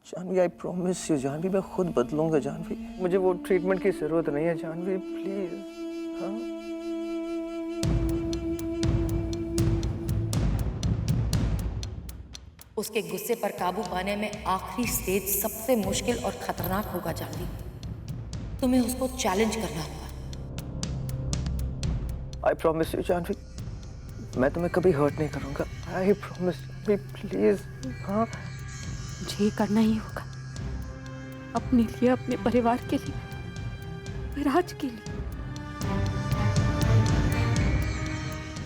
Janvi I promise you Janvi, मैं खुद बदलूंगा जानवी। मुझे वो ट्रीटमेंट की जरूरत नहीं है जानवी, प्लीज। हाँ उसके गुस्से पर काबू पाने में आखिरी स्टेज सबसे मुश्किल और खतरनाक होगा जानवी। तुम्हें उसको चैलेंज करना होगा। आई प्रॉमिस यू जानवी, मैं तुम्हें कभी हर्ट नहीं करूंगा। I promise Janvi, please. हाँ मुझे ये करना ही होगा, अपने लिए, अपने परिवार के लिए, विराज के लिए।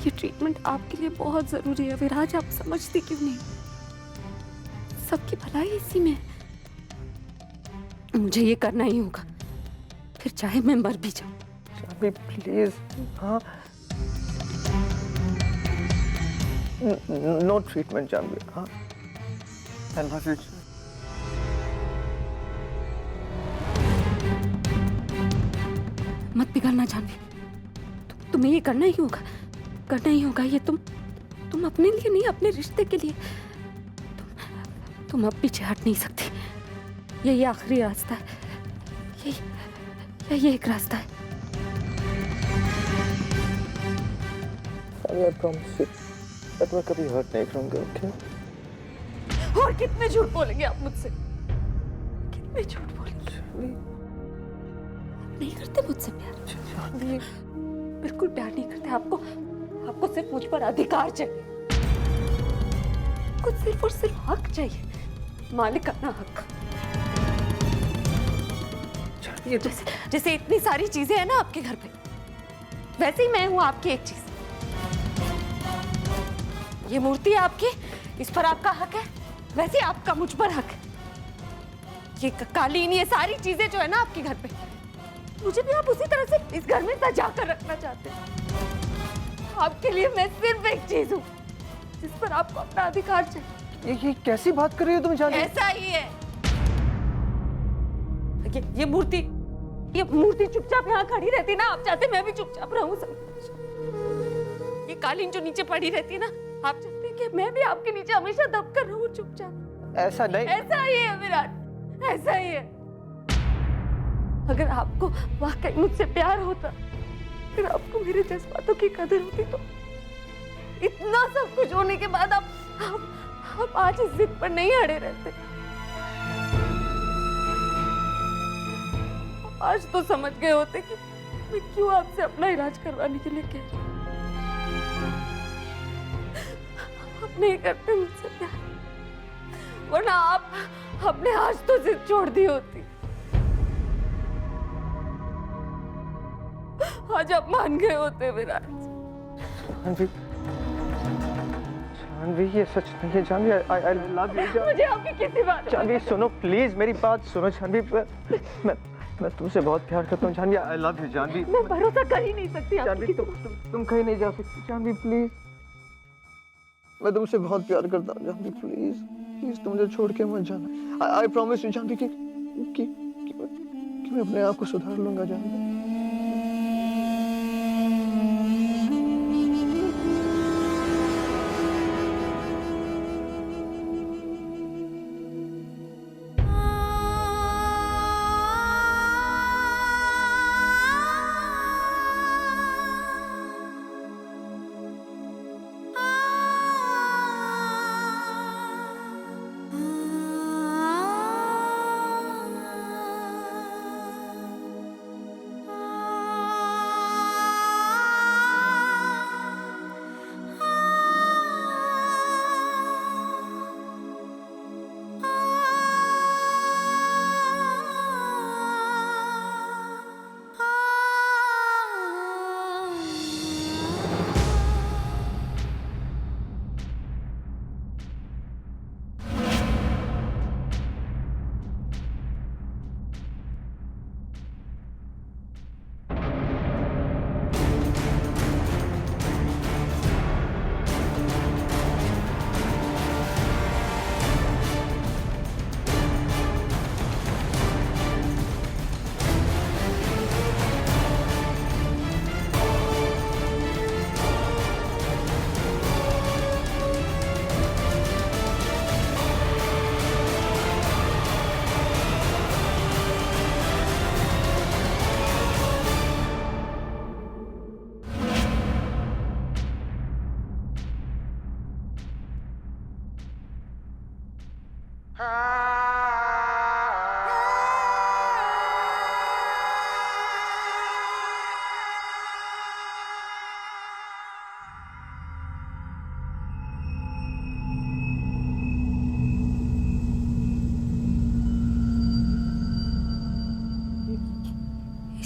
ये ट्रीटमेंट आपके लिए बहुत जरूरी है विराज, आप समझते क्यों नहीं? सबकी भलाई इसी में है। मुझे ये करना ही होगा, फिर चाहे मैं मर भी जाऊं। जानवी प्लीज। हाँ नो ट्रीटमेंट जानवी। हाँ आई लव यू। मत पिघलना जानवी, तुम्हें ये करना ही होगा, करना ही होगा। ये तुम अपने लिए नहीं, अपने रिश्ते के लिए। तुम अब पीछे हट नहीं सकती। यही आखिरी रास्ता है, यही एक रास्ता है। आई प्रॉमिस यू, मैं तुम्हें कभी हर्ट नहीं करूंगा। ओके? और कितने झूठ बोलेंगे आप मुझसे? कितने झूठ बोलेंगे? नहीं करते मुझसे प्यार? बिल्कुल प्यार नहीं करते। आपको सिर्फ मुझ पर अधिकार चाहिए, कुछ सिर्फ और सिर्फ हक चाहिए, मालिकाना हक। ये तो जैसे इतनी सारी चीजें हैं ना आपके घर पे, वैसे ही मैं हूं आपकी एक चीज। ये मूर्ति है आपकी, इस पर आपका हक है, वैसे आपका मुझ पर हक है। ये कालीन, ये सारी चीजें जो है ना आपके घर पे, मुझे भी आप उसी तरह से इस घर में सजा कर रखना चाहते हैं। आपके लिए मैं सिर्फ एक चीज हूँ जिस पर आपको अपना अधिकार चाहिए। ये कैसी बात कर रही हो तुम जानवी? ऐसा ही है। ये मूर्ति चुपचाप यहाँ खड़ी रहती ना, आप चाहते मैं भी चुपचाप रहूं सब। ये कालीन जो नीचे पड़ी रहती है ना, आप चाहते हैं कि मैं भी आपके नीचे हमेशा दब कर रहूं चुपचाप। ऐसा नहीं। ऐसा ही है विराट, ऐसा ही है। अगर आपको वाकई मुझसे प्यार होता, अगर आपको मेरे जज्बातों की कदर होती, तो इतना सब कुछ होने के बाद आप आज इस जिद पर नहीं अड़े रहते। आज तो समझ गए होते कि मैं क्यों आपसे अपना इलाज करवाने के लिए कह रही हूँ। आप नहीं करते मुझसे प्यार, वरना आपने आज तो जिद छोड़ दी होती। आज आप मान गए होते विराट। जानवी, जानवी ये सच नहीं है जानवी। I love you. मुझे आपकी किसी बात। जानवी सुनो प्लीज, मेरी बात सुनो जानवी। मैं तुमसे बहुत प्यार करता हूँ Janvi. I love you Janvi. मैं भरोसा कर ही नहीं सकती जानवी, तुम कहीं नहीं जा सकती जानवी, प्लीज। मैं तुमसे बहुत प्यार करता हूँ जानवी, प्लीज प्लीज तुम मुझे छोड़ के मत जाना। आई प्रॉमिस यू जानवी कि मैं अपने आप को सुधार लूंगा जानवी।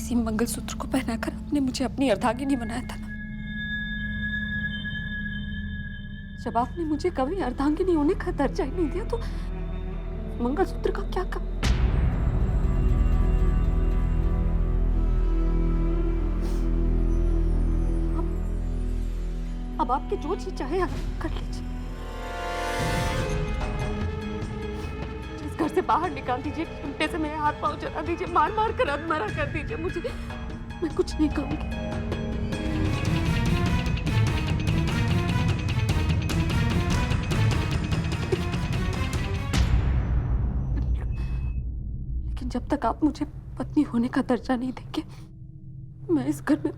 इसी मंगलसूत्र को पहनाकर आपने मुझे अपनी अर्धांगिनी बनाया था ना। जब आपने मुझे कभी अर्धांगिनी होने का दर्जा ही नहीं दिया तो मंगलसूत्र का क्या काम? अब आपके जो जी चाहे आप कर लीजिए। इस घर से बाहर निकाल दीजिए, घंटे से मेरे हाथ पांव चला दीजिए, मार मार कर अधमरा कर दीजिए मुझे, मैं कुछ नहीं कहूंगी। लेकिन जब तक आप मुझे पत्नी होने का दर्जा नहीं देंगे, मैं इस घर में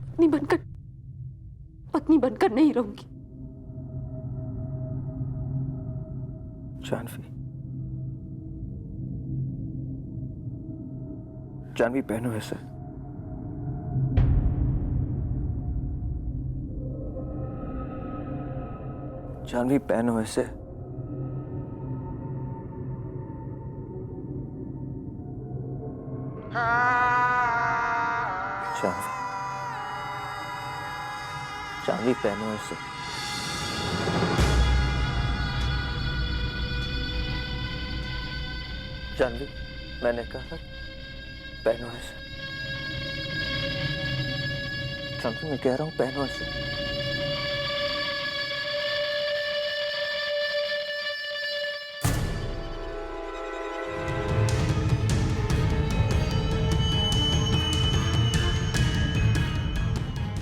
पत्नी बनकर नहीं रहूंगी। जानवी पहनो ऐसे। जानवी पहनो ऐसे। जानवी पहनो ऐसे। जानवी, मैंने कहा पहनो ऐसे। जानवी, मैं कह रहा हूं पहनो ऐसे।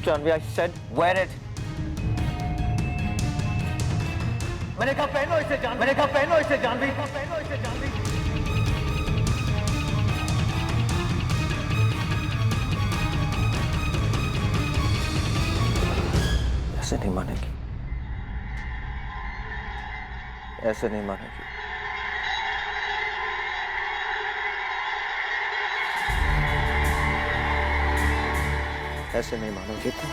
Janvi, I said wear it. मैंने कहा पहनो इसे जानवी। मैंने कहा पहनो इसे जानवी। पहनो इसे जानवी। ऐसे नहीं मानेगी, ऐसे नहीं मानेगी। ऐसे नहीं मानोगे तो